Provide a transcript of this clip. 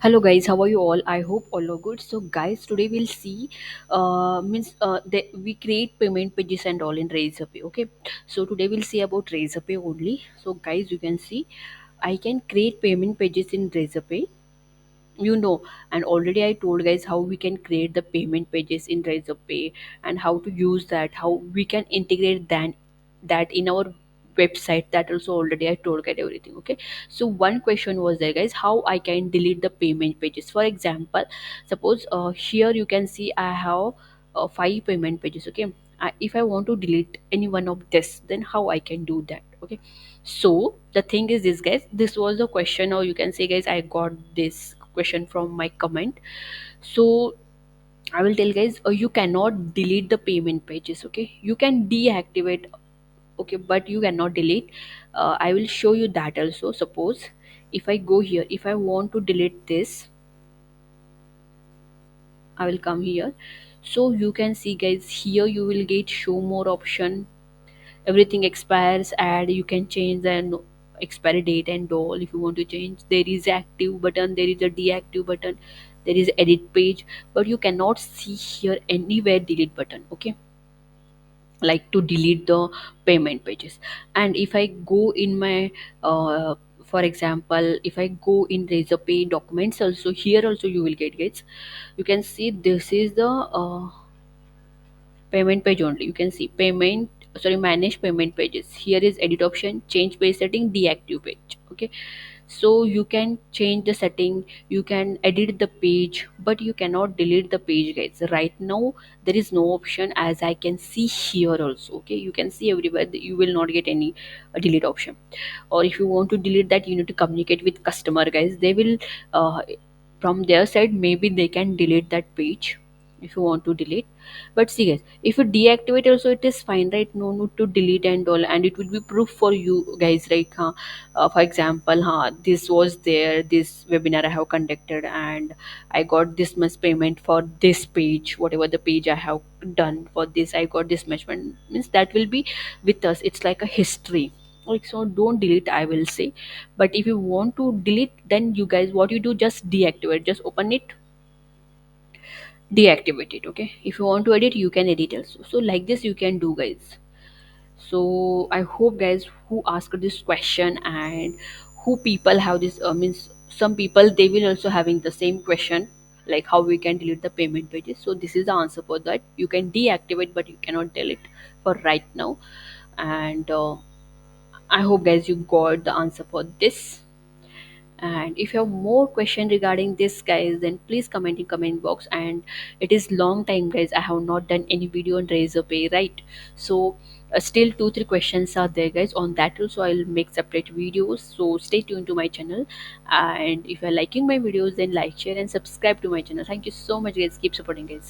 Hello guys, how are you all? I hope all are good. So guys, today we'll see we create payment pages and all in Razorpay. Okay, so today we'll see about Razorpay only. So guys, you can see I can create payment pages in Razorpay, and already I told guys how we can create the payment pages in Razorpay and how to use that, how we can integrate that in our website. That also already I told guys everything. Okay, so one question was there guys, how I can delete the payment pages. For example, suppose here you can see I have five payment pages. Okay, if I want to delete any one of this, then how I can do that? Okay, so the thing is this guys, this was the question, or you can say guys, I got this question from my comment. So I will tell guys, you cannot delete the payment pages. Okay, you can deactivate. Okay, but you cannot delete. I will show you that also. Suppose if I go here, if I want to delete this, I will come here. So you can see guys, here you will get show more option. Everything expires, and you can change the expiry date and all. If you want to change, there is active button, there is a deactive button, there is edit page, but you cannot see here anywhere delete button. Okay, like to delete the payment pages. And if I go in my for example, if I go in Razorpay documents also, here also you will get, you can see this is the payment page only. You can see payment, sorry, manage payment pages. Here is edit option, change page setting, deactive page. Okay, so you can change the setting, you can edit the page, but you cannot delete the page guys. Right now there is no option, as I can see here also. Okay, you can see everywhere that you will not get any delete option. Or if you want to delete that, you need to communicate with customer guys. They will uh, from their side, maybe they can delete that page if you want to delete. But see guys, if you deactivate also, it is fine, right? No need to delete and all, and it will be proof for you guys, right? For example, this was there, this webinar I have conducted, and I got this much payment for this page, whatever the page I have done for this, I got this much payment. Means that will be with us, it's like a history. Like, so don't delete, I will say. But if you want to delete, then you guys, what you do, just deactivate, just open it, deactivate it. Okay, if you want to edit, you can edit also. So like this you can do guys. So I hope guys, who asked this question and who people have this means some people they will also having the same question, like how we can delete the payment pages. So this is the answer for that. You can deactivate, but you cannot delete for right now. And I hope guys you got the answer for this. And if you have more question regarding this guys, then please comment in comment box. And it is long time guys, I have not done any video on Razorpay, right? So still 2 3 questions are there guys. On that also I'll make separate videos, so stay tuned to my channel. And if you're liking my videos, then like, share and subscribe to my channel. Thank you so much guys, keep supporting guys.